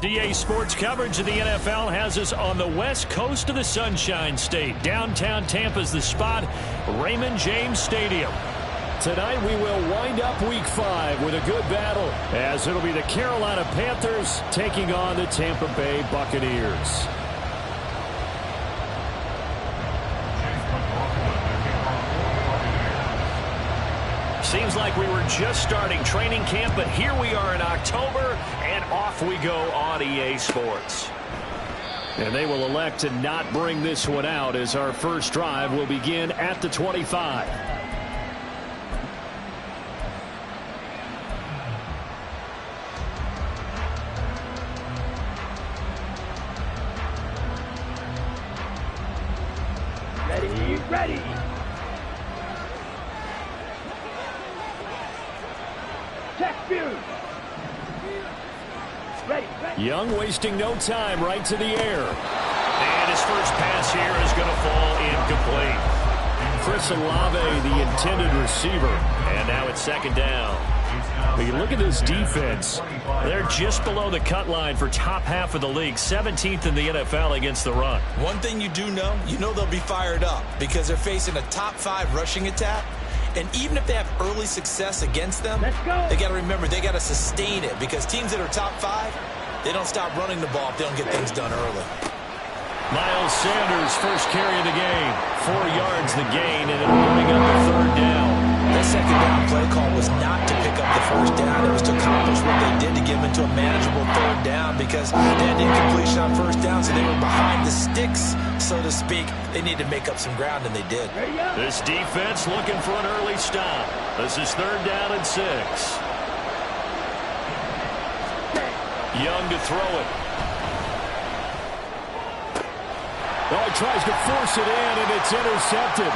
DA Sports coverage of the NFL has us on the west coast of the Sunshine State. Downtown Tampa's the spot, Raymond James Stadium. Tonight we will wind up Week 5 with a good battle, as it'll be the Carolina Panthers taking on the Tampa Bay Buccaneers. Seems like we were just starting training camp, but here we are in October, and off we go on EA Sports. And they will elect to not bring this one out, as our first drive will begin at the 25. Ready. Young wasting no time, right to the air. And his first pass here is going to fall incomplete. Chris Olave, the intended receiver. And now it's second down. But you look at this defense. They're just below the cut line for top half of the league. 17th in the NFL against the run. One thing you do know, they'll be fired up because they're facing a top 5 rushing attack. And even if they have early success against them, they got to remember they got to sustain it, because teams that are top 5, they don't stop running the ball if they don't get things done early. Miles Sanders, first carry of the game. 4 yards the gain, and it'll bring up the third down. That second down play call was not to pick up the first down. It was to accomplish what they did to get them into a manageable third down, because they had incompletion on first down, so they were behind the sticks, so to speak. They needed to make up some ground, and they did. This defense looking for an early stop. This is third down and 6. Young to throw it. Oh, he tries to force it in, and it's intercepted.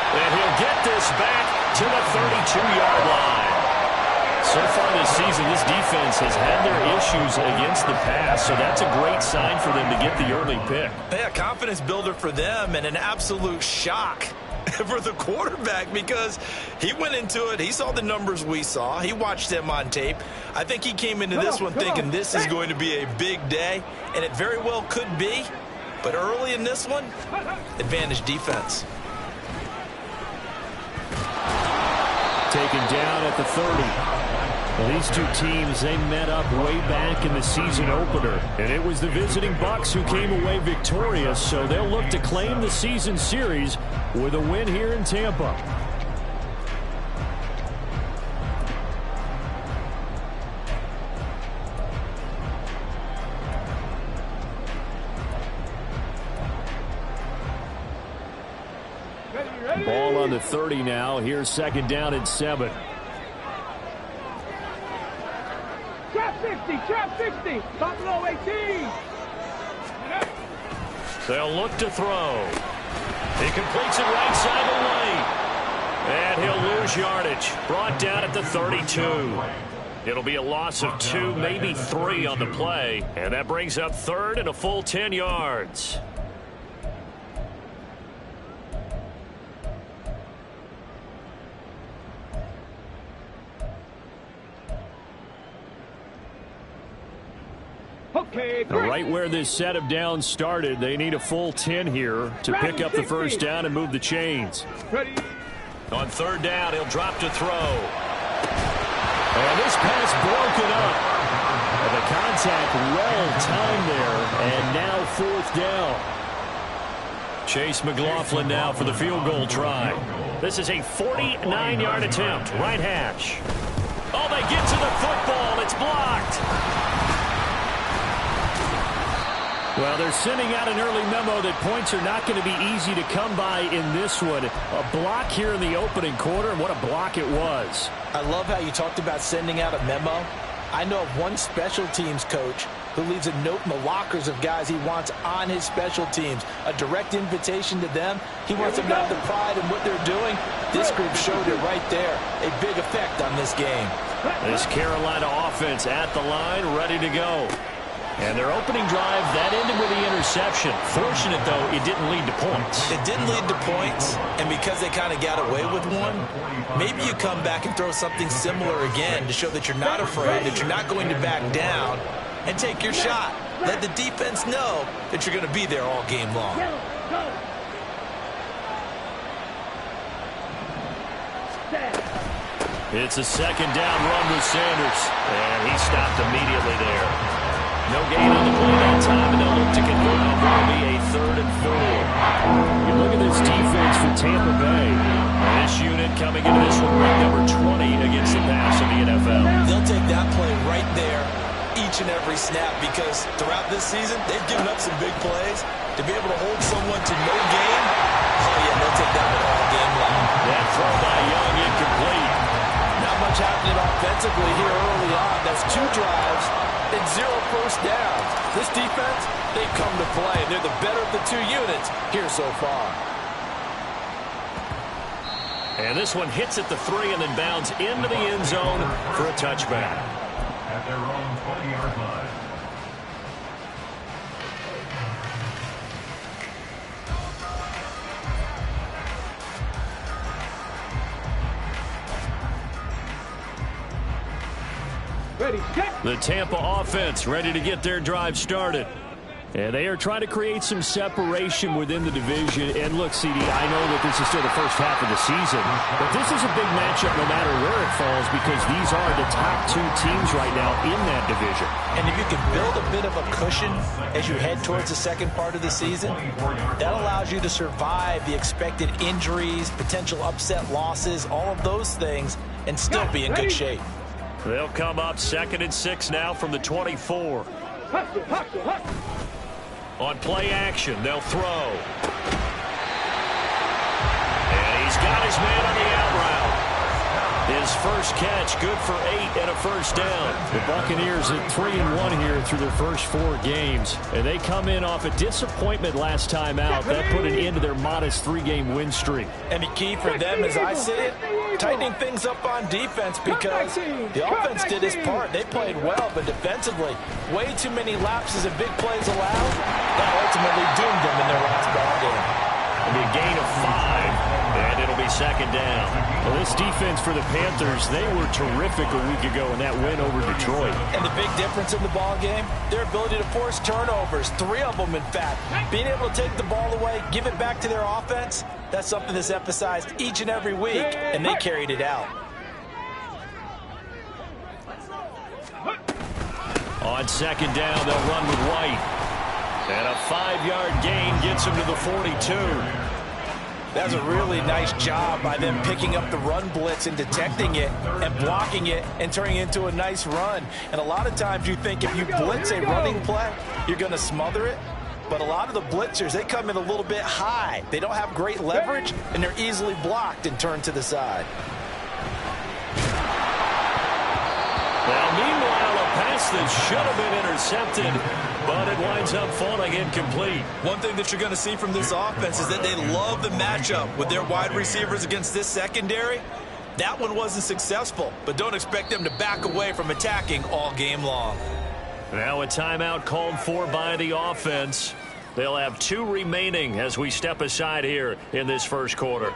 And he'll get this back to the 32-yard line. So far this season, this defense has had their issues against the pass, so that's a great sign for them to get the early pick. Yeah, confidence builder for them, and an absolute shock for the quarterback, because he went into it. He saw the numbers we saw. He watched them on tape. I think he came into this one thinking this is going to be a big day, and it very well could be. But early in this one, advantage defense. Taken down at the 30. Well, these two teams, they met up way back in the season opener, and it was the visiting Bucs who came away victorious, so they'll look to claim the season series with a win here in Tampa. Ball on the 30 now. Here's second down and 7. Trap 60, top low 18. They'll look to throw. He completes it right side of the lane. And he'll lose yardage. Brought down at the 32. It'll be a loss of 2, maybe 3 on the play. And that brings up third and a full 10 yards. Right where this set of downs started, they need a full 10 here to pick up the first down and move the chains. On third down, he'll drop to throw. And this pass broken up. And the contact well timed there, and now fourth down. Chase McLaughlin now for the field goal try. This is a 49-yard attempt, right hash. Oh, they get to the football. It's blocked. Well, they're sending out an early memo that points are not going to be easy to come by in this one. A block here in the opening quarter, and what a block it was. I love how you talked about sending out a memo. I know of one special teams coach who leaves a note in the lockers of guys he wants on his special teams. A direct invitation to them. He wants them to have the pride in what they're doing. This group showed it right there. A big effect on this game. This Carolina offense at the line, ready to go. And their opening drive, that ended with the interception. Fortunate, though, it didn't lead to points. It didn't lead to points, and because they kind of got away with one, maybe you come back and throw something similar again to show that you're not afraid, that you're not going to back down, and take your shot. Let the defense know that you're going to be there all game long. It's a second down run with Sanders, and he stopped immediately there. No gain on the play that time, and they'll look to convert. It'll be a 3rd and 4. You look at this defense for Tampa Bay. This unit coming into this one ranked number 20 against the pass in the NFL. They'll take that play right there each and every snap because throughout this season, they've given up some big plays. To be able to hold someone to no gain, oh yeah, they'll take that one all game long. That throw by Young incomplete. Not much happening offensively here early on. That's 2 drives and 0 first downs. This defense, they've come to play. They're the better of the 2 units here so far. And this one hits at the 3 and then bounds into the end zone for a touchback. At their own 20-yard line. Ready, set. The Tampa offense ready to get their drive started. And they are trying to create some separation within the division. And look, CD, I know that this is still the first half of the season, but this is a big matchup no matter where it falls because these are the top 2 teams right now in that division. And if you can build a bit of a cushion as you head towards the second part of the season, that allows you to survive the expected injuries, potential upset losses, all of those things, and still be in good shape. They'll come up 2nd and 6 now from the 24. Hustle, hustle, hustle. On play action, they'll throw. And he's got his man on the out route. His first catch, good for 8 and a first down. The Buccaneers at 3-1 here through their first 4 games. And they come in off a disappointment last time out. That put an end to their modest 3-game win streak. And the key for them, as I see it, tightening things up on defense because the offense did its part. They played well, but defensively, way too many lapses and big plays allowed. That ultimately doomed them in their last ball game. It'll be a gain of 5, and it'll be 2nd down. Well, this defense for the Panthers, they were terrific a week ago in that win over Detroit. And the big difference in the ball game, their ability to force turnovers, 3 of them in fact. Being able to take the ball away, give it back to their offense, that's something that's emphasized each and every week, and they carried it out. On 2nd down, they'll run with White. And a 5-yard gain gets him to the 42. That's a really nice job by them picking up the run blitz and detecting it and blocking it and turning it into a nice run. And a lot of times you think if you blitz a running play, you're going to smother it. But a lot of the blitzers, they come in a little bit high. They don't have great leverage, and they're easily blocked and turned to the side. Well, meanwhile, a pass that should have been intercepted, but it winds up falling incomplete. One thing that you're going to see from this offense is that they love the matchup with their wide receivers against this secondary. That one wasn't successful, but don't expect them to back away from attacking all game long. Now a timeout called for by the offense. They'll have 2 remaining as we step aside here in this first quarter.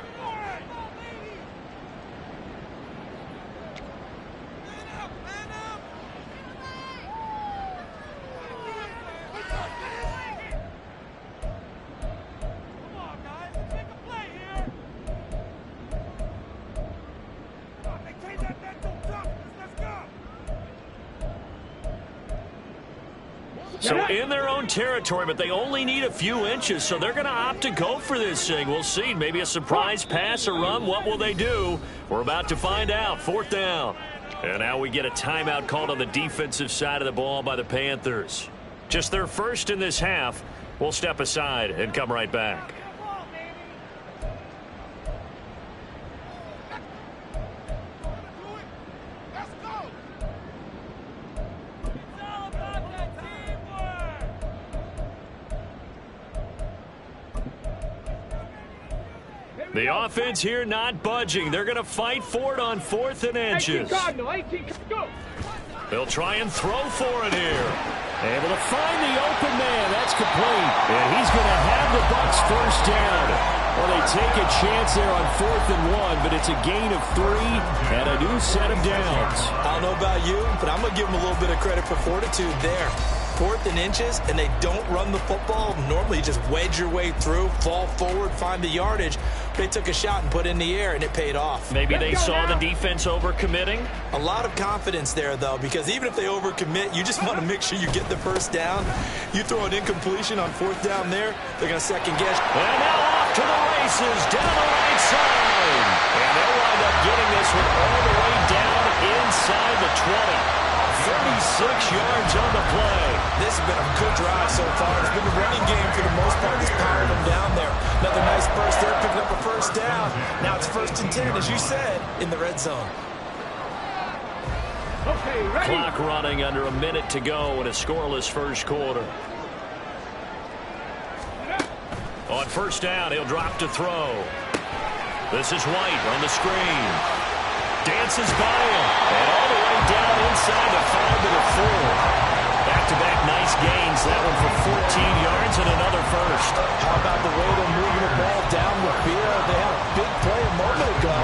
So in their own territory, but they only need a few inches, so they're going to opt to go for this thing. We'll see. Maybe a surprise pass or run. What will they do? We're about to find out. 4th down. And now we get a timeout called on the defensive side of the ball by the Panthers. Just their first in this half. We'll step aside and come right back. The offense here not budging. They're going to fight for it on 4th and inches. They'll try and throw for it here. Able to find the open man. That's complete. And he's going to have the Bucs first down. Well, they take a chance there on 4th and 1, but it's a gain of 3 and a new set of downs. I don't know about you, but I'm going to give them a little bit of credit for fortitude there. 4th and inches, and they don't run the football. Normally, you just wedge your way through, fall forward, find the yardage. They took a shot and put it in the air, and it paid off. Maybe they saw the defense overcommitting. A lot of confidence there, though, because even if they overcommit, you just want to make sure you get the first down. You throw an incompletion on 4th down there, they're going to second guess. And now off to the races, down the right side. And they'll wind up getting this one all the way down inside the 20. 36 yards on the play. This has been a good drive so far. It's been the running game for the most part that's powering them down there. Another nice burst there, picking up a first down. Now it's 1st and 10, as you said, in the red zone. Okay, ready. Clock running under a minute to go in a scoreless first quarter. On 1st down, he'll drop to throw. This is White on the screen. Dances by him. And all the way down inside the 5 to the 4. Back-to-back nice gains. That one for 14 yards and another first. How about the way they're moving the ball down the field? They had a big play a moment ago.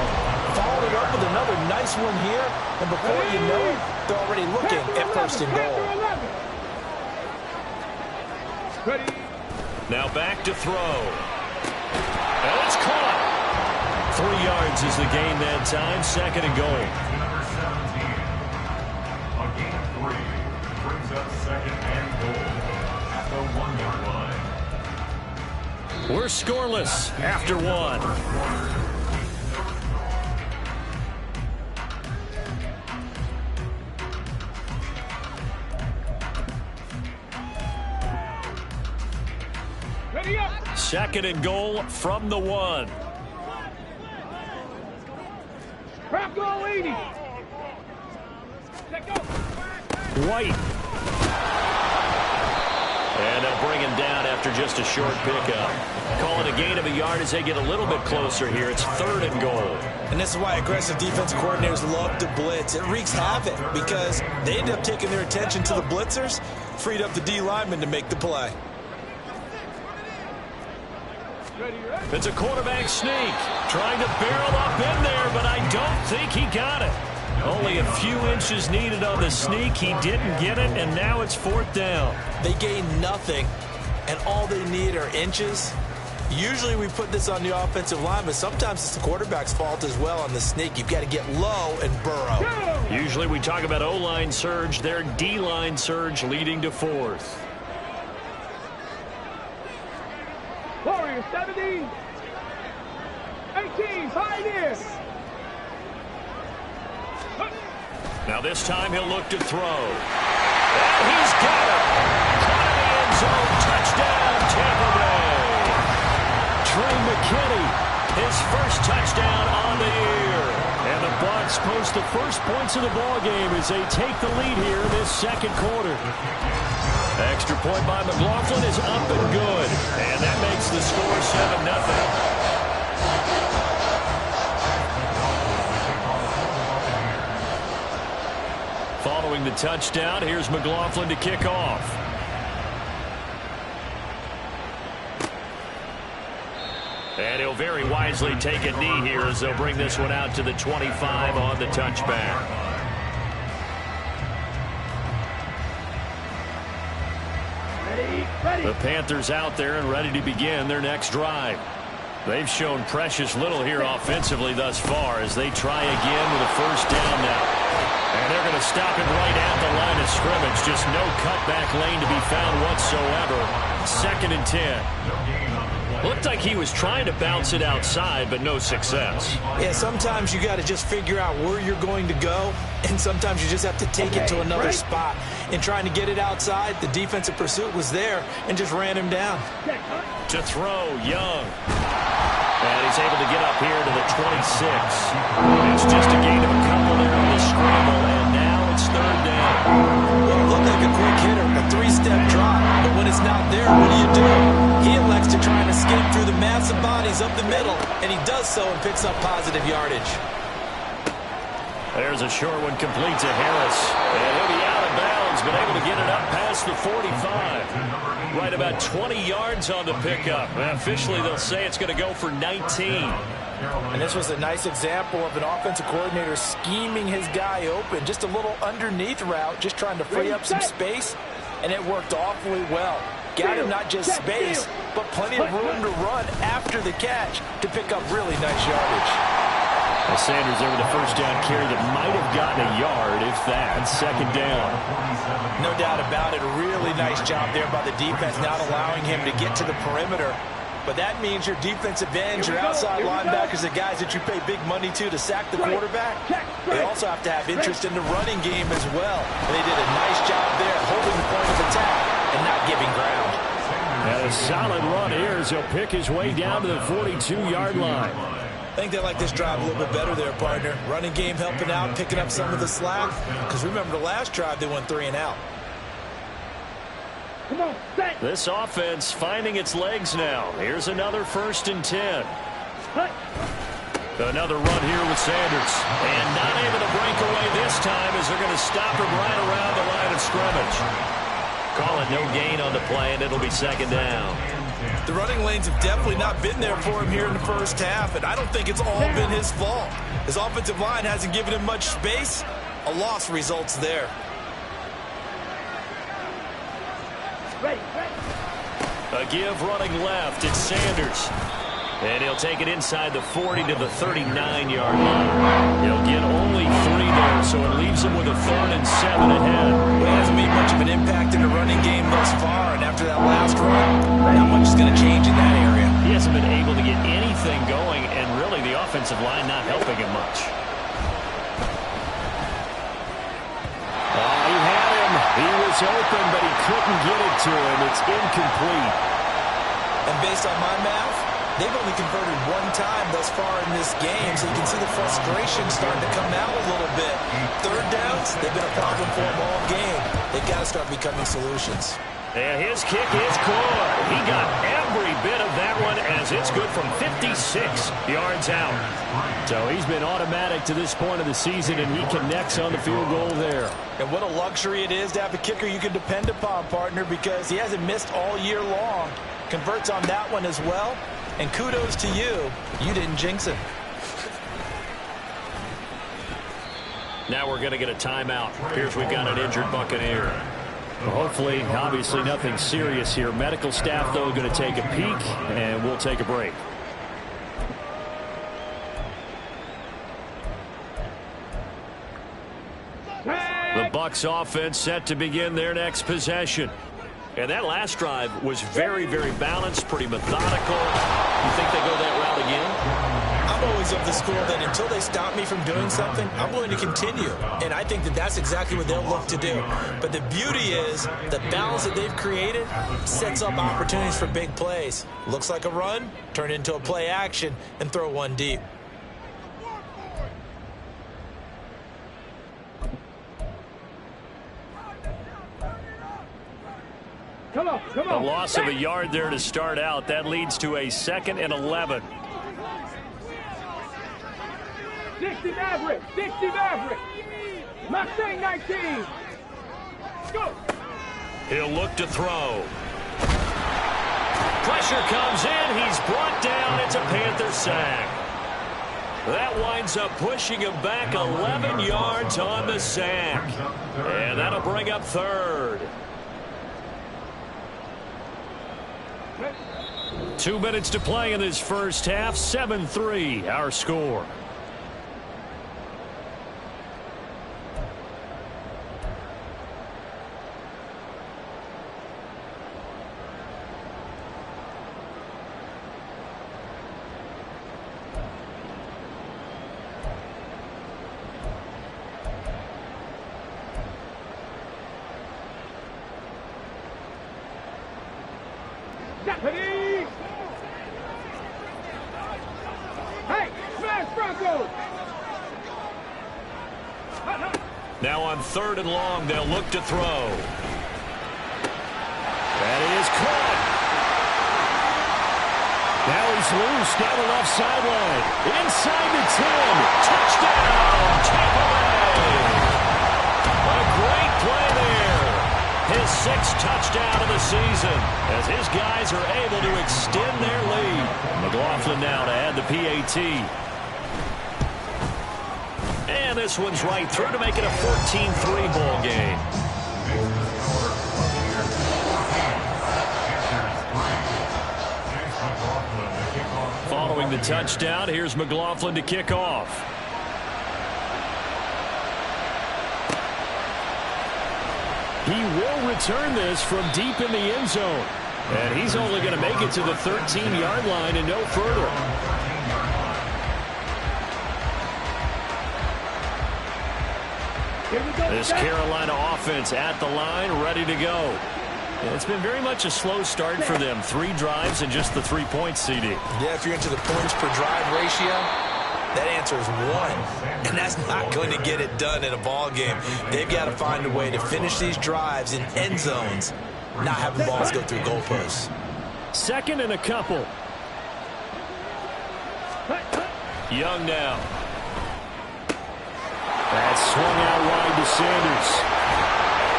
Followed it up with another nice one here. And before you know it, they're already looking at 1st and goal. Ready. Now back to throw. And it's caught. 3 yards is the gain that time. 2nd and goal. Number 17. A gain of 3 brings up 2nd and goal at the 1-yard line. We're scoreless after 1. Ready up. 2nd and goal from the 1. Crap goal 80. Let go. White. And they'll bring him down after just a short pickup. Call it a gain of a yard as they get a little bit closer here. It's 3rd and goal. And this is why aggressive defensive coordinators love to blitz. It wreaks havoc because they end up taking their attention to the blitzers, freed up the D lineman to make the play. It's a quarterback sneak. Trying to barrel up in there, but I don't think he got it. Only a few inches needed on the sneak. He didn't get it, and now it's 4th down. They gain nothing, and all they need are inches. Usually we put this on the offensive line, but sometimes it's the quarterback's fault as well on the sneak. You've got to get low and burrow. Usually we talk about O-line surge. Their D-line surge leading to 4th. Warriors 17. 18. Pioneer. Now this time he'll look to throw. And he's got it. Caught in the end zone. Touchdown, Tampa Bay. Trey McKinney, his first touchdown on the year. And the Bucs post the first points of the ballgame as they take the lead here in this 2nd quarter. Extra point by McLaughlin is up and good. And that makes the score 7-0. Following the touchdown, here's McLaughlin to kick off. And he'll very wisely take a knee here as they'll bring this one out to the 25 on the touchback. The Panthers out there and ready to begin their next drive. They've shown precious little here offensively thus far as they try again with a first down now. And they're going to stop it right at the line of scrimmage. Just no cutback lane to be found whatsoever. 2nd and 10. Looked like he was trying to bounce it outside, but no success. Yeah, sometimes you got to just figure out where you're going to go, and sometimes you just have to take it to another spot. In trying to get it outside, the defensive pursuit was there and just ran him down. To throw, Young. And he's able to get up here to the 26. It's just a gain of a couple there on the scramble, and now it's third down. Well, it looked like a quick hitter, a three-step drop, but when it's not there, what do? He elects to try and escape through the massive bodies up the middle, and he does so and picks up positive yardage. There's a short one, complete to Harris. And he'll be out of bounds, but able to get it up past the 45. Right about 20 yards on the pickup. Officially, they'll say it's going to go for 19. And this was a nice example of an offensive coordinator scheming his guy open. Just a little underneath route, just trying to free up some space, and it worked awfully well. Got him not just space, but plenty of room to run after the catch to pick up really nice yardage. Sanders over the first down carry that might have gotten a yard, if that. Second down. No doubt about it. A really nice job there by the defense, not allowing him to get to the perimeter. But that means your defensive ends, your outside linebackers, the guys that you pay big money to sack the quarterback, they also have to have interest in the running game as well. And they did a nice job there holding the point of attack and not giving ground. And a solid run here as he'll pick his way down to the 42-yard line. I think they like this drive a little bit better there, partner. Running game helping out, picking up some of the slack. Because remember the last drive, they went 3 and out. Come on, set. This offense finding its legs now. Here's another 1st and 10. Another run here with Sanders. And not able to break away this time as they're going to stop him right around the line of scrimmage. Call it no gain on the play, and it'll be second down. The running lanes have definitely not been there for him here in the first half, and I don't think it's all been his fault. His offensive line hasn't given him much space. A loss results there. A give running left. It's Sanders. And he'll take it inside the 40 to the 39-yard line. He'll get only 3 there, so it leaves him with a 3rd and 7 ahead. But he hasn't made much of an impact in the running game thus far, and after that last run, not much is going to change in that area. He hasn't been able to get anything going, and really the offensive line not helping him much. Oh, he had him. He was open, but he couldn't get it to him. It's incomplete. And based on my math, they've only converted 1 time thus far in this game, so you can see the frustration starting to come out a little bit. 3rd downs, they've been a problem for them all game. They've got to start becoming solutions. And his kick is good. He got every bit of that one as it's good from 56 yards out. So he's been automatic to this point of the season, and he connects on the field goal there. And what a luxury it is to have a kicker you can depend upon, partner, because he hasn't missed all year long. Converts on that one as well. And kudos to you. You didn't jinx him. Now we're going to get a timeout. Here's we've got an injured Buccaneer. Well, hopefully, obviously nothing serious here. Medical staff, though, going to take a peek, and we'll take a break. The Bucs offense set to begin their next possession. And that last drive was very, very balanced, pretty methodical. You think they go that route again? I'm always of the school that until they stop me from doing something, I'm going to continue. And I think that that's exactly what they'll look to do. But the beauty is the balance that they've created sets up opportunities for big plays. Looks like a run, turn into a play action, and throw one deep. Come on, come on. A loss of a yard there to start out. That leads to a 2nd and 11. 60 Maverick, 60 Maverick. Mustang 19. Go. He'll look to throw. Pressure comes in. He's brought down. It's a Panther sack. That winds up pushing him back 11 yards on the sack. And that'll bring up 3rd. 2 minutes to play in this first half. 7-3 our score. Now on 3rd and long, they'll look to throw. That is caught. Now he's loose down the left sideline. Inside the 10. Touchdown, Tampa Bay. A great play there. His 6th touchdown of the season as his guys are able to extend their lead. McLaughlin now to add the PAT. And this one's right through to make it a 14-3 ball game. Following the touchdown, here's McLaughlin to kick off. He will return this from deep in the end zone. And he's only going to make it to the 13-yard line and no further. This Carolina offense at the line, ready to go. It's been very much a slow start for them. 3 drives and just the 3 points, CD. Yeah, if you're into the points per drive ratio, that answer is 1. And that's not going to get it done in a ball game. They've got to find a way to finish these drives in end zones, not having balls go through goalposts. 2nd and a couple. Young now. That's swung out wide to Sanders.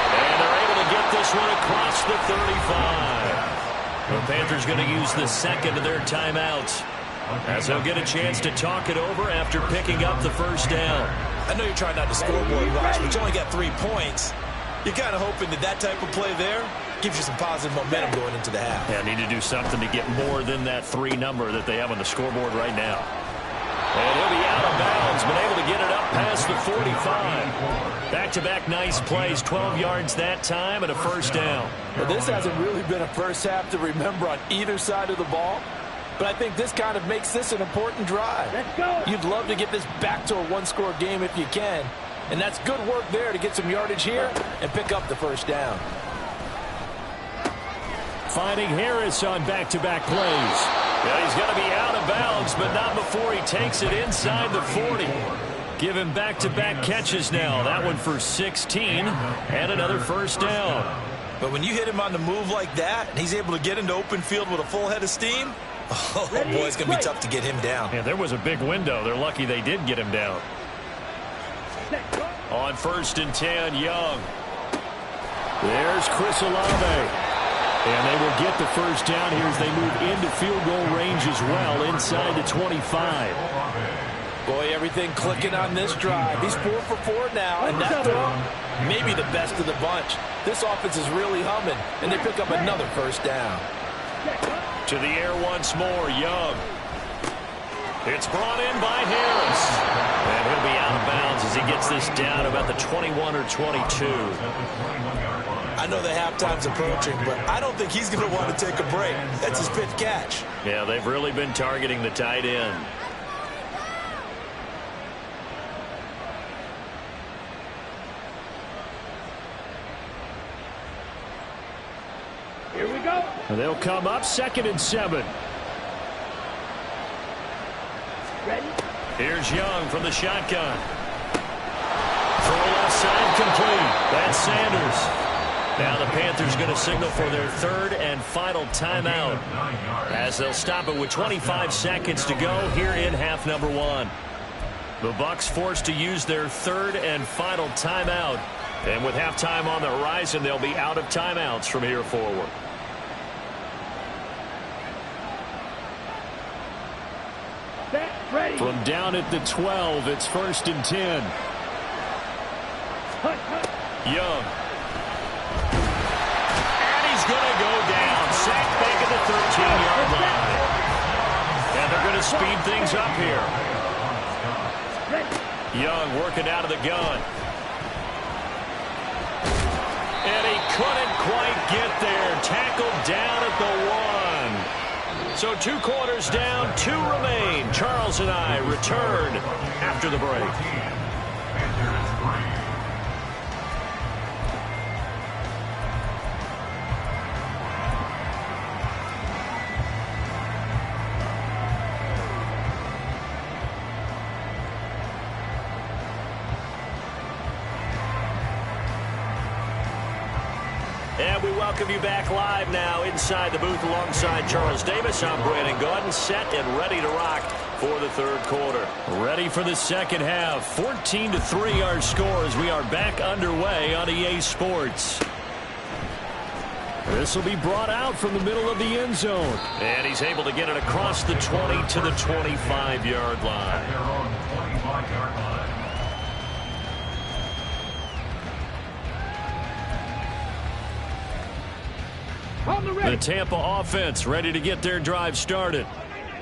And they're able to get this one across the 35. The Panthers going to use the 2nd of their timeouts, as they'll get a chance to talk it over after picking up the first down. I know you're trying not to scoreboard rush, but you only got 3 points. You're kind of hoping that type of play there gives you some positive momentum going into the half. Yeah, need to do something to get more than that 3 number that they have on the scoreboard right now. And he'll be out of bounds, but able to get it up past the 45. Back-to-back nice plays, 12 yards that time and a first down. Well, this hasn't really been a first half to remember on either side of the ball, but I think this kind of makes this an important drive. Let's go. You'd love to get this back to a 1-score game if you can, and that's good work there to get some yardage here and pick up the first down. Finding Harris on back-to-back plays. Yeah, he's going to be out of bounds, but not before he takes it inside the 40. Give him back-to-back catches now. That one for 16 and another first down. But when you hit him on the move like that, and he's able to get into open field with a full head of steam, oh boy, it's going to be tough to get him down. Yeah, there was a big window. They're lucky they did get him down. On 1st and 10, Young. There's Chris Olave. And they will get the first down here as they move into field goal range as well, inside the 25. Boy, everything clicking on this drive. He's 4 for 4 now, and that throw, maybe the best of the bunch. This offense is really humming, and they pick up another first down. To the air once more, Young. It's brought in by Harris. And he'll be out of bounds as he gets this down about the 21 or 22. I know the halftime's approaching, but I don't think he's going to want to take a break. That's his 5th catch. Yeah, they've really been targeting the tight end. Here we go. And they'll come up 2nd and 7. Ready? Here's Young from the shotgun. Throw left side complete. That's Sanders. Now the Panthers going to signal for their 3rd and final timeout, as they'll stop it with 25 seconds to go here in half number 1. The Bucs forced to use their 3rd and final timeout. And with halftime on the horizon, they'll be out of timeouts from here forward. Set, ready. From down at the 12, it's 1st and 10. Hut, hut. Young. Going to go down, sacked back at the 13-yard line. And they're going to speed things up here. Young working out of the gun. And he couldn't quite get there. Tackled down at the 1. So 2 quarters down, 2 remain. Charles and I return after the break. And we welcome you back live now inside the booth alongside Charles Davis. I'm Brandon Gaudin, set and ready to rock for the third quarter. Ready for the second half. 14-3 our score as we are back underway on EA Sports. This will be brought out from the middle of the end zone. And he's able to get it across the 20 to the 25-yard line. They're on the 25-yard line. The Tampa offense ready to get their drive started.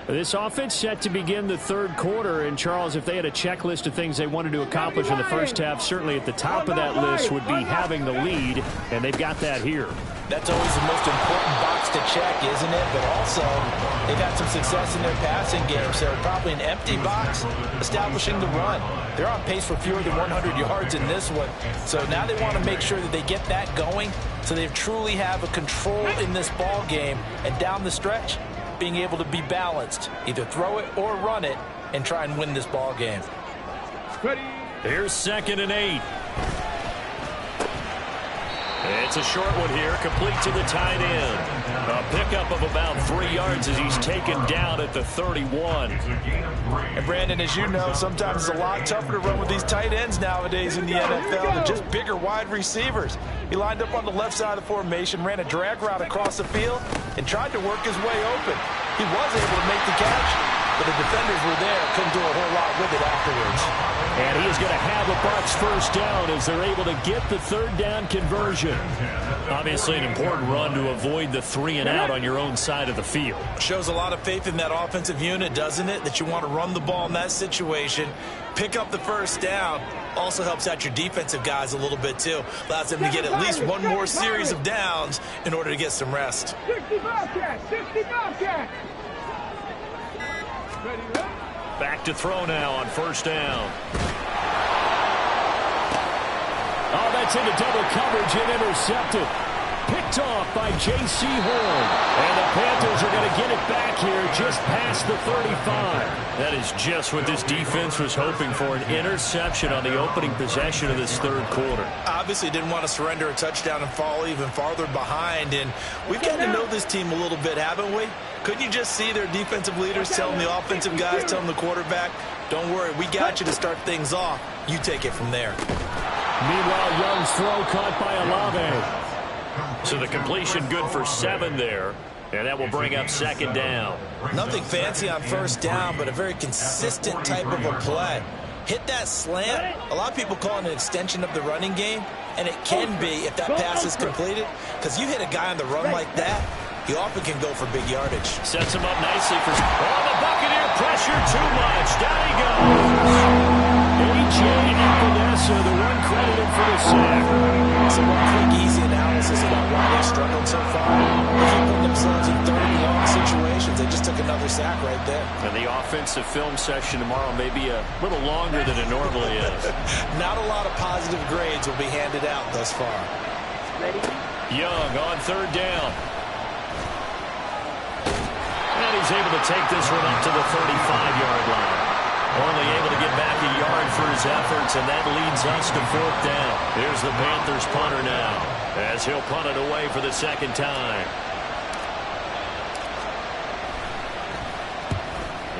This offense set to begin the third quarter. And, Charles, if they had a checklist of things they wanted to accomplish in the first half, certainly at the top of that list would be having the lead, and they've got that here. That's always the most important box to check, isn't it? But also, they've had some success in their passing game, so probably an empty box establishing the run. They're on pace for fewer than 100 yards in this one, so now they want to make sure that they get that going so they truly have a control in this ball game, and down the stretch, being able to be balanced, either throw it or run it, and try and win this ball game. Here's 2nd and 8. It's a short one here, complete to the tight end. A pickup of about 3 yards as he's taken down at the 31. And Brandon, as you know, sometimes it's a lot tougher to run with these tight ends nowadays in the NFL than just bigger wide receivers. He lined up on the left side of the formation, ran a drag route across the field, and tried to work his way open. He was able to make the catch, but the defenders were there, couldn't do a whole lot with it afterwards. And he is going to have a Bucs first down as they're able to get the third down conversion. Obviously an important run to avoid the 3 and out on your own side of the field. Shows a lot of faith in that offensive unit, doesn't it? That you want to run the ball in that situation, pick up the first down. Also helps out your defensive guys a little bit too. Allows them to get at least one more series of downs in order to get some rest. 60 Bobcats! 60 Bobcats! Back to throw now on first down. Oh, that's into double coverage and intercepted. Picked off by J.C. Horn. And the Panthers are going to get it back here just past the 35. That is just what this defense was hoping for, an interception on the opening possession of this third quarter. Obviously didn't want to surrender a touchdown and fall even farther behind. And we've gotten to know this team a little bit, haven't we? Couldn't you just see their defensive leaders telling the offensive guys, telling the quarterback, don't worry, we got you to start things off. You take it from there. Meanwhile, Young's throw caught by Olave. So the completion good for 7 there. And that will bring up 2nd down. Nothing fancy on first down, but a very consistent type of a play. Hit that slant. A lot of people call it an extension of the running game, and it can be if that pass is completed, because you hit a guy on the run like that, he often can go for big yardage. Sets him up nicely for... Oh, the Buccaneer pressure too much. Down he goes. A.J. Epinesa, the one credited for the sack. Some more quick, easy analysis about why they struggled so far. They keep putting themselves in third and long situations. They just took another sack right there. And the offensive film session tomorrow may be a little longer than it normally is. Not a lot of positive grades will be handed out thus far. Young on third down. And he's able to take this one up to the 35-yard line. Only able to get back a yard for his efforts, and that leads us to 4th down. Here's the Panthers punter now, as he'll punt it away for the 2nd time.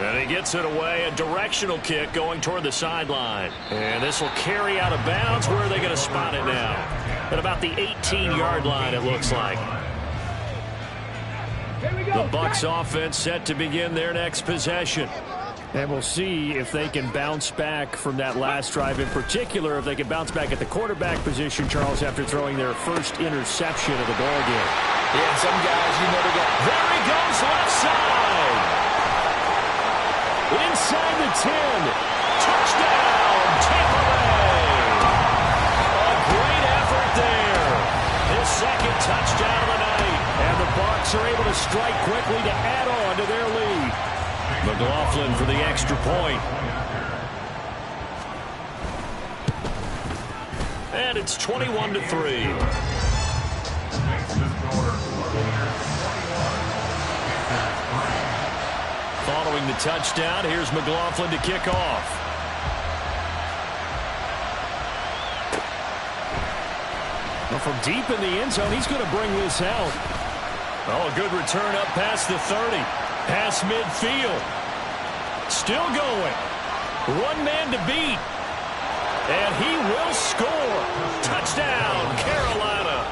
And he gets it away, a directional kick going toward the sideline. And this will carry out of bounds. Where are they going to spot it now? At about the 18-yard line, it looks like. The Bucs offense set to begin their next possession. And we'll see if they can bounce back from that last drive, in particular, if they can bounce back at the quarterback position, Charles, after throwing their first interception of the ball game. Yeah, some guys, you know, they got... There he goes, left side. Inside the 10. Touchdown, Tampa Bay. A great effort there. His 2nd touchdown of the night. And the Bucs are able to strike quickly to add on to their lead. McLaughlin for the extra point. And it's 21-3. Following the touchdown, here's McLaughlin to kick off. Well, from deep in the end zone, he's going to bring this out. Oh, a good return up past the 30. Past midfield. Still going. One man to beat. And he will score. Touchdown, Carolina.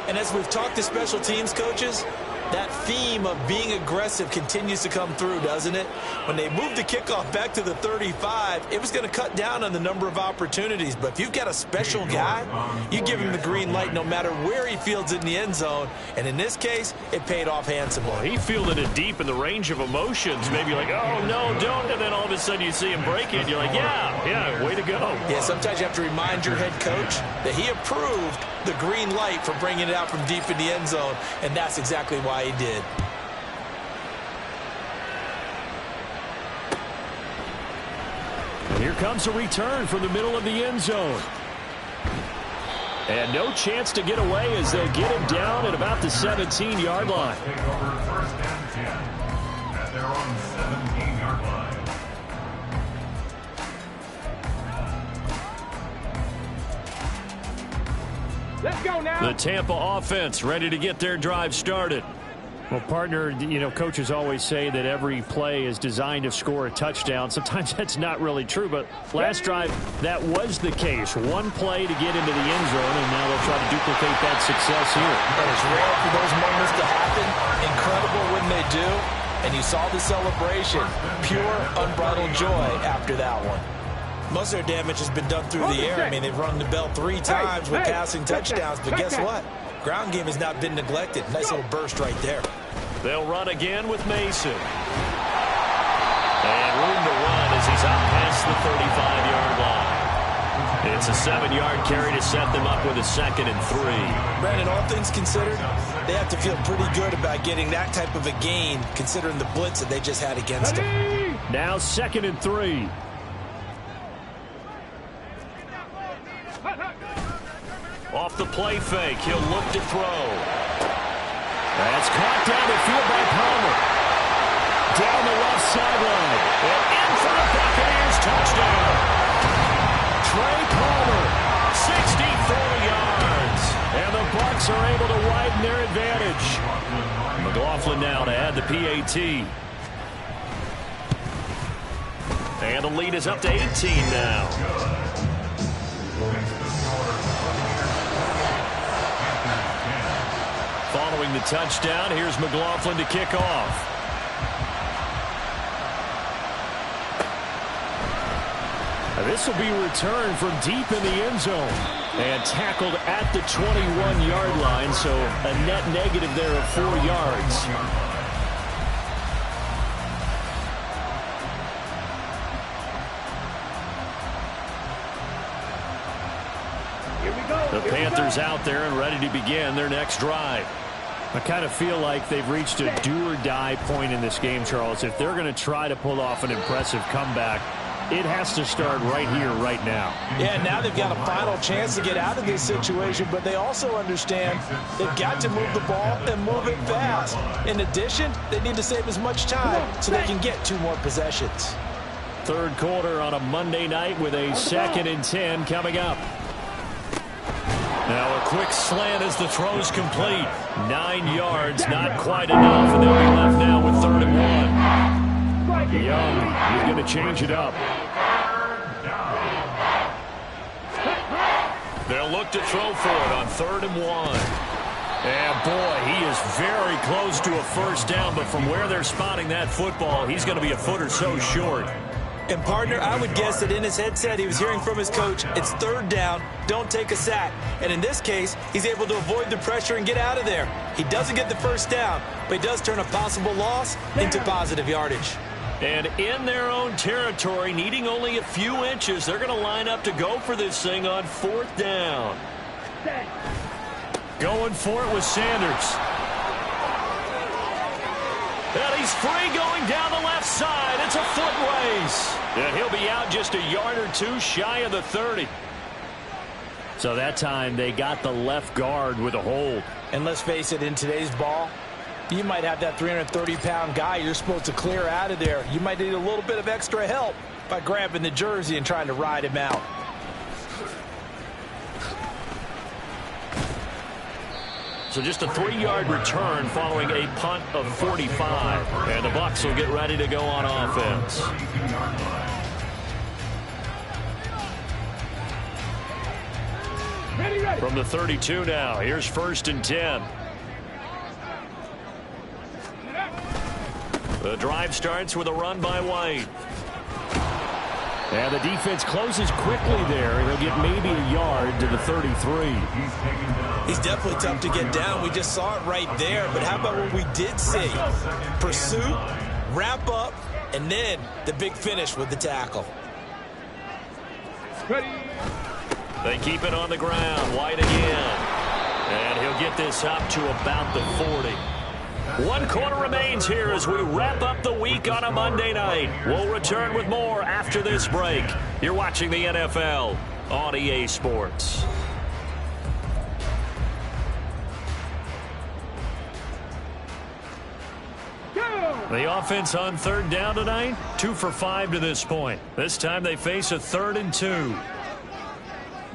And as we've talked to special teams coaches, that theme of being aggressive continues to come through, doesn't it? When they moved the kickoff back to the 35, it was going to cut down on the number of opportunities. But if you've got a special guy, you give him the green light no matter where he fields it in the end zone. And in this case, it paid off handsomely. Well, he fielded it deep in the range of emotions. Maybe like, oh, no, don't. And then all of a sudden you see him break it. You're like, yeah, way to go. Yeah, sometimes you have to remind your head coach that he approved the green light for bringing it out from deep in the end zone. And that's exactly why he did. And here comes a return from the middle of the end zone. And no chance to get away as they'll get him down at about the 17-yard line. Take over first and 10 at their own 17-yard line. Let's go now. The Tampa offense ready to get their drive started. Well, partner, you know, coaches always say that every play is designed to score a touchdown. Sometimes that's not really true, but last drive, that was the case. One play to get into the end zone, and now they'll try to duplicate that success here. And it's rare for those moments to happen. Incredible when they do. And you saw the celebration. Pure, unbridled joy after that one. Most of their damage has been done through the air. I mean, they've rung the bell 3 times with passing touchdowns. But guess what? Ground game has not been neglected. Nice little burst right there. They'll run again with Mason. And room to run as he's out past the 35-yard line. It's a 7-yard carry to set them up with a 2nd and 3. Brandon, all things considered, they have to feel pretty good about getting that type of a gain considering the blitz that they just had against them. Now 2nd and 3. Off the play fake, he'll look to throw. That's caught down the field by Palmer. Down the left sideline. And in for the Buccaneers touchdown. Trey Palmer, 64 yards. And the Bucs are able to widen their advantage. McLaughlin now to add the PAT. And the lead is up to 18 now. Following the touchdown, here's McLaughlin to kick off. This will be returned from deep in the end zone and tackled at the 21-yard line, so a net negative there of 4 yards. The Panthers out there and ready to begin their next drive. I kind of feel like they've reached a do-or-die point in this game, Charles. If they're going to try to pull off an impressive comeback, it has to start right here, right now. Yeah, now they've got a final chance to get out of this situation, but they also understand they've got to move the ball and move it fast. In addition, they need to save as much time so they can get 2 more possessions. Third quarter on a Monday night with a 2nd and 10 coming up. Now a quick slant as the throw's complete. 9 yards, not quite enough, and they'll be left now with 3rd and 1. Young, he's going to change it up. They'll look to throw for it on 3rd and 1. And boy, he is very close to a first down, but from where they're spotting that football, he's going to be a foot or so short. And, partner, I would guess that in his headset he was hearing from his coach, it's 3rd down, don't take a sack. And in this case, he's able to avoid the pressure and get out of there. He doesn't get the first down, but he does turn a possible loss into positive yardage. And in their own territory, needing only a few inches, they're going to line up to go for this thing on 4th down. Going for it with Sanders. And he's free going down the left side. It's a foot race. And he'll be out just a yard or 2 shy of the 30. So that time they got the left guard with a hold. And let's face it, in today's ball, you might have that 330-pound guy you're supposed to clear out of there. You might need a little bit of extra help by grabbing the jersey and trying to ride him out. So just a 3-yard return following a punt of 45. And the Bucs will get ready to go on offense. Ready. From the 32 now, here's 1st and 10. The drive starts with a run by White. And the defense closes quickly there, and he'll get maybe a yard to the 33. He's definitely tough to get down. We just saw it right there. But how about what we did see? Pursuit, wrap up, and then the big finish with the tackle. Ready. They keep it on the ground. White again. And he'll get this up to about the 40. 1 quarter remains here as we wrap up the week on a Monday night. We'll return with more after this break. You're watching the NFL on EA Sports. The offense on 3rd down tonight, 2 for 5 to this point. This time they face a 3rd and 2.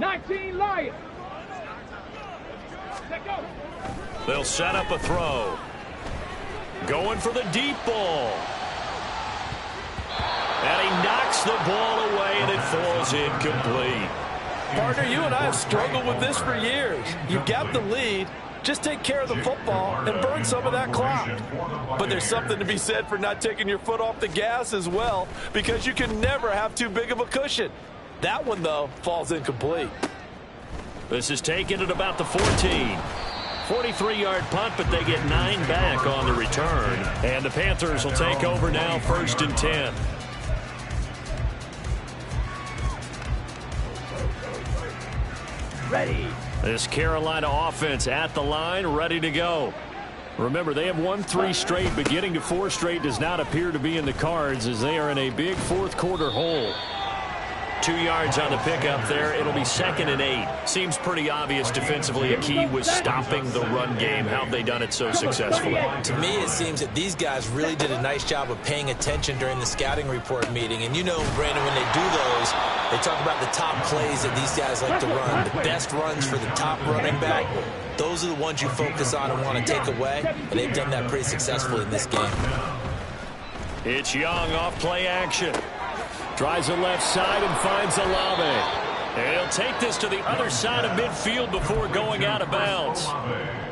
19 Lions. Let go. They'll set up a throw. Going for the deep ball. And he knocks the ball away, and it falls incomplete. Partner, you and I have struggled with this for years. You've got the lead. Just take care of the football and burn some of that clock. But there's something to be said for not taking your foot off the gas as well, because you can never have too big of a cushion. That one, though, falls incomplete. This is taken at about the 14. 43-yard punt, but they get 9 back on the return. And the Panthers will take over now, 1st and 10. Ready. This Carolina offense at the line, ready to go. Remember, they have won 3 straight, but getting to 4 straight does not appear to be in the cards as they are in a big 4th quarter hole. 2 yards on the pickup there. It'll be 2nd and 8. Seems pretty obvious defensively a key was stopping the run game. How have they done it so successfully? To me, it seems that these guys really did a nice job of paying attention during the scouting report meeting. And you know, Brandon, when they do those, they talk about the top plays that these guys like to run, the best runs for the top running back. Those are the ones you focus on and want to take away, and they've done that pretty successfully in this game. It's Young off play action. Drives the left side and finds Olave. And he'll take this to the other side of midfield before going out of bounds.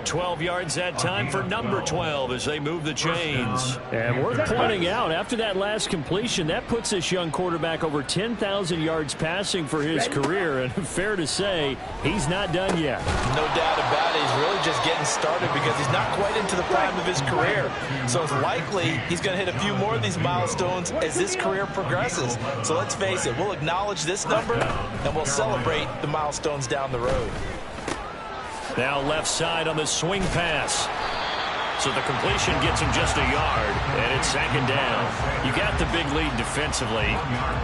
12 yards that time for number 12 as they move the chains. And worth pointing out, after that last completion, that puts this young quarterback over 10,000 yards passing for his career. And fair to say, he's not done yet. No doubt about it. He's really just getting started because he's not quite into the prime of his career. So it's likely he's going to hit a few more of these milestones as this career progresses. So let's face it, we'll acknowledge this number and we'll celebrate the milestones down the road. Now left side on the swing pass. So the completion gets him just a yard, and it's 2nd down. You got the big lead defensively,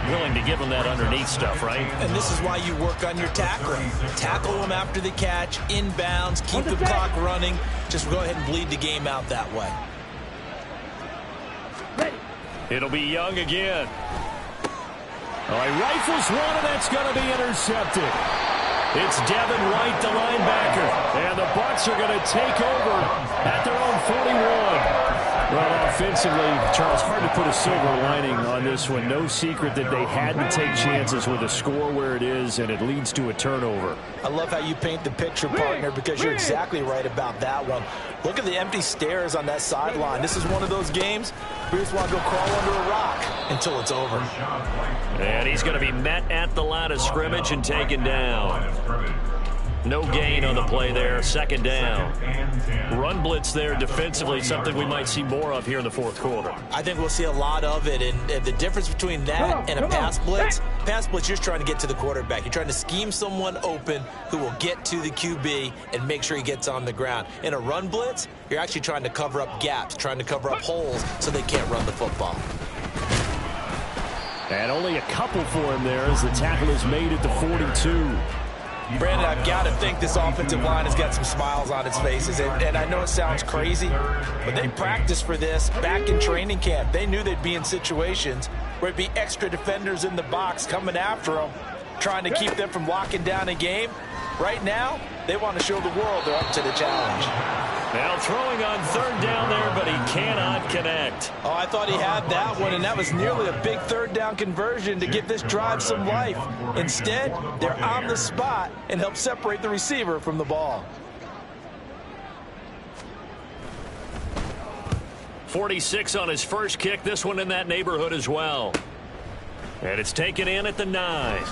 willing to give him that underneath stuff, right? And this is why you work on your tackling. Tackle them after the catch, inbounds, keep the clock running. Just go ahead and bleed the game out that way. It'll be Young again. Oh, he rifles one, and that's going to be intercepted. It's Devin White, the linebacker, and the Bucs are going to take over at their own 41. Well, offensively, Charles, hard to put a silver lining on this one. No secret that they had to take chances with a score where it is, and it leads to a turnover. I love how you paint the picture, partner, because you're exactly right about that one. Look at the empty stares on that sideline. This is one of those games where you just want to go crawl under a rock until it's over. And he's going to be met at the line of scrimmage and taken down. No gain on the play there. 2nd down. Run blitz there defensively, something we might see more of here in the 4th quarter. I think we'll see a lot of it. And the difference between that and a pass blitz, you're just trying to get to the quarterback. You're trying to scheme someone open who will get to the QB and make sure he gets on the ground. In a run blitz, you're actually trying to cover up gaps, trying to cover up holes so they can't run the football. And only a couple for him there as the tackle is made at the 42. Brandon, I've got to think this offensive line has got some smiles on its faces. And I know it sounds crazy, but they practiced for this back in training camp. They knew they'd be in situations where it'd be extra defenders in the box coming after them, trying to keep them from locking down a game. Right now, They want to show the world they're up to the challenge. Now throwing on third down there, but he cannot connect. Oh, I thought he had that one, and that was nearly a big third down conversion to give this drive some life. Instead, they're on the spot and help separate the receiver from the ball. 46 on his first kick. This one in that neighborhood as well. And it's taken in at the 9.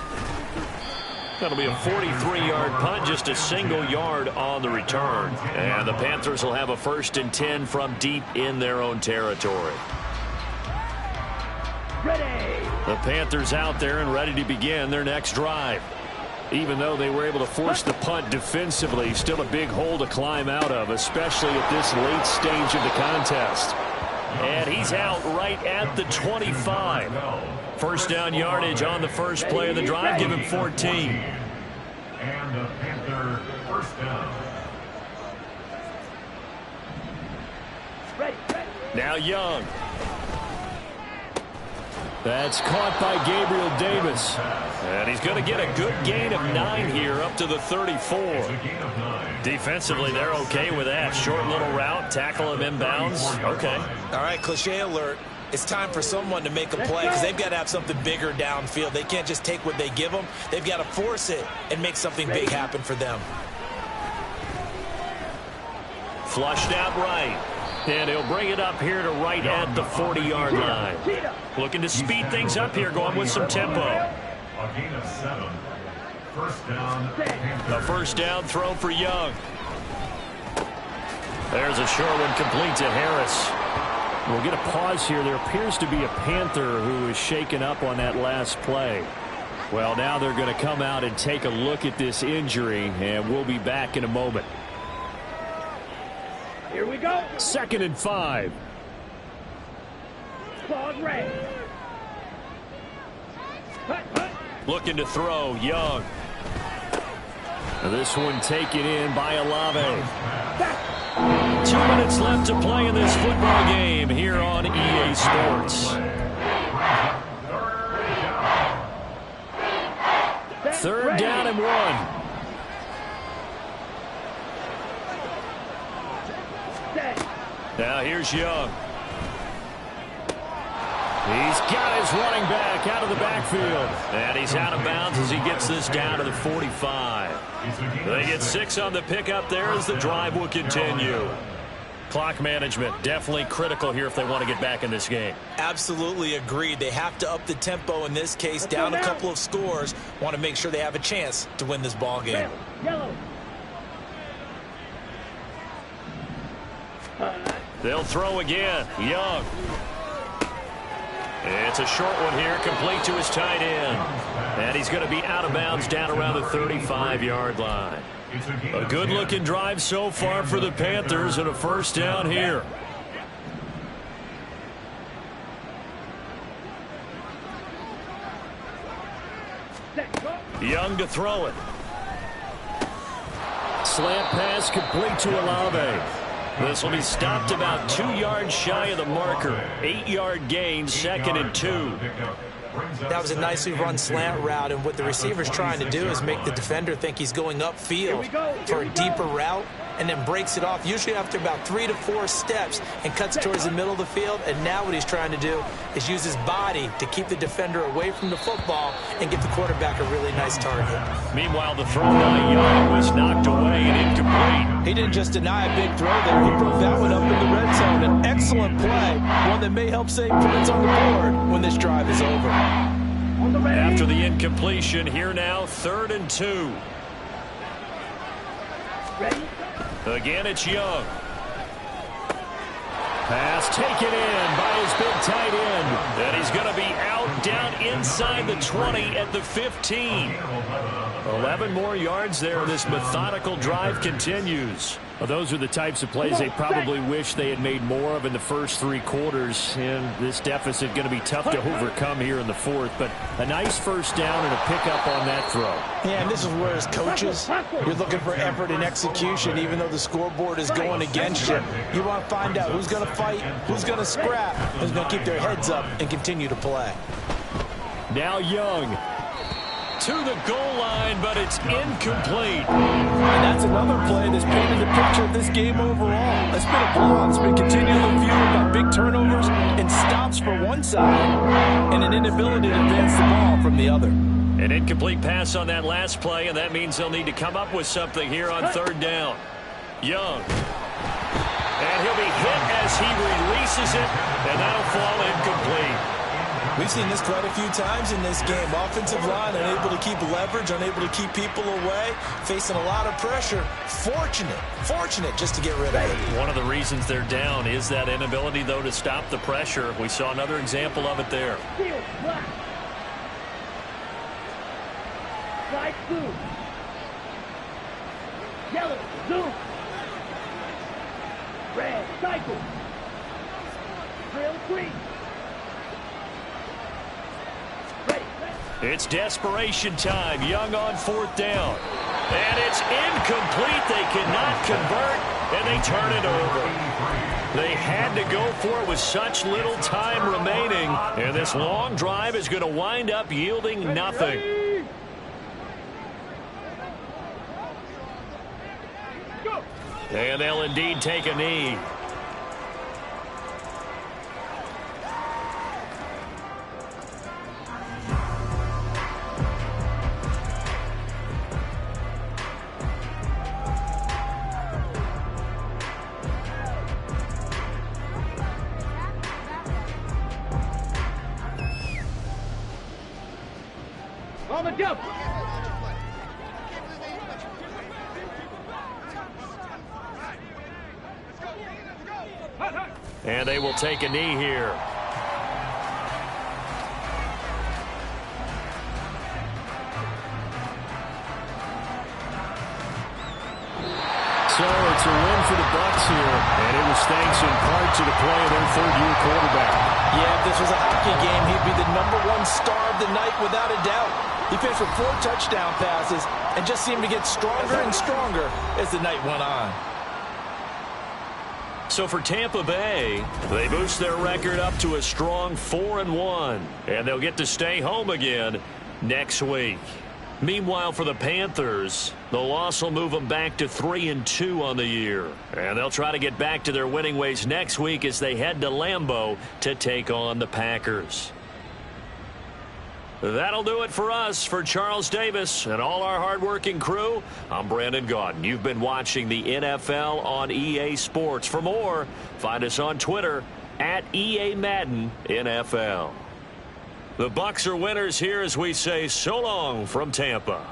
That'll be a 43-yard punt, just a single yard on the return. And the Panthers will have a 1st and 10 from deep in their own territory. Ready. The Panthers out there and ready to begin their next drive. Even though they were able to force the punt defensively, still a big hole to climb out of, especially at this late stage of the contest. And he's out right at the 25. First down yardage on the first play of the drive. Give him 14. And the Panther first down. Now Young. That's caught by Gabriel Davis. And he's going to get a good gain of 9 here up to the 34. Defensively, they're okay with that. Short little route, tackle him inbounds. Okay. All right, cliche alert. It's time for someone to make a play because they've got to have something bigger downfield. They can't just take what they give them. They've got to force it and make something big happen for them. Flushed out right. And he'll bring it up here to right at the 40-yard line. Looking to speed things up here, going with some tempo. A gain of 7. First down. A first down throw for Young. There's a short one complete to Harris. We'll get a pause here. There appears to be a Panther who is shaken up on that last play. Well, now they're going to come out and take a look at this injury, and we'll be back in a moment. Here we go. 2nd and 5. Claws ready. Looking to throw, Young. This one taken in by Olave. 2 minutes left to play in this football game here on EA Sports. 3rd down and 1. Now here's Young. He's got his running back out of the backfield. And he's out of bounds as he gets this down to the 45. They get 6 on the pickup there as the drive will continue. Clock management definitely critical here if they want to get back in this game. Absolutely agreed. They have to up the tempo in this case, down a couple of scores. Want to make sure they have a chance to win this ball game. Yellow. They'll throw again. Young. It's a short one here, complete to his tight end. And he's going to be out of bounds down around the 35-yard line. A good-looking drive so far for the Panthers and a first down here. Young to throw it. Slant pass complete to Olave. This will be stopped about 2 yards shy of the marker. 8-yard gain, 2nd and 2. That was a nicely run slant route, and what the receiver's trying to do is make the defender think he's going upfield for a deeper route, and then breaks it off, usually after about 3 to 4 steps, and cuts towards the middle of the field. And now what he's trying to do is use his body to keep the defender away from the football and give the quarterback a really nice target. Meanwhile, the throw by Young was knocked away and incomplete. He didn't just deny a big throw there. He broke that one up in the red zone. An excellent play, one that may help save points on the board when this drive is over. After the incompletion, here now, 3rd and 2. Ready? Again, it's Young. Pass taken in by his big tight end. And he's going to be out down inside the 20 at the 15. 11 more yards there. This methodical drive continues. Well, those are the types of plays they probably wish they had made more of in the first 3 quarters. And this deficit going to be tough to overcome here in the 4th. But a nice first down and a pickup on that throw. Yeah, and this is where, as coaches, you're looking for effort and execution. Even though the scoreboard is going against you, you want to find out who's going to fight, who's going to scrap, who's going to keep their heads up and continue to play. Now Young. to the goal line, but it's incomplete. And that's another play that's painted the picture of this game overall. It's been a blowout. It's been continually fueled by big turnovers and stops for one side and an inability to advance the ball from the other. An incomplete pass on that last play, and that means they'll need to come up with something here on third down. Young. And he'll be hit as he releases it, and that'll fall incomplete. We've seen this quite a few times in this game. Offensive line unable to keep leverage, unable to keep people away, facing a lot of pressure. Fortunate just to get rid of it. One of the reasons they're down is that inability, though, to stop the pressure. We saw another example of it there. Slide through. Yellow, zoom. Red, cycle. Drill 3. It's desperation time. Young on fourth down. And it's incomplete. They cannot convert, and they turn it over. They had to go for it with such little time remaining, and this long drive is going to wind up yielding nothing. And they'll indeed take a knee. On the jump. And they will take a knee here. So it's a win for the Bucs here, and it was thanks in part to the play of their third-year quarterback. Yeah, if this was a hockey game, he'd be the #1 star of the night without a doubt. He finished with 4 touchdown passes and just seemed to get stronger and stronger as the night went on. So for Tampa Bay, they boost their record up to a strong 4-1, and they'll get to stay home again next week. Meanwhile, for the Panthers, the loss will move them back to 3-2 on the year, and they'll try to get back to their winning ways next week as they head to Lambeau to take on the Packers. That'll do it for us. For Charles Davis and all our hardworking crew, I'm Brandon Gaudin. You've been watching the NFL on EA Sports. For more, find us on Twitter at EA Madden NFL. The Bucs are winners here as we say so long from Tampa.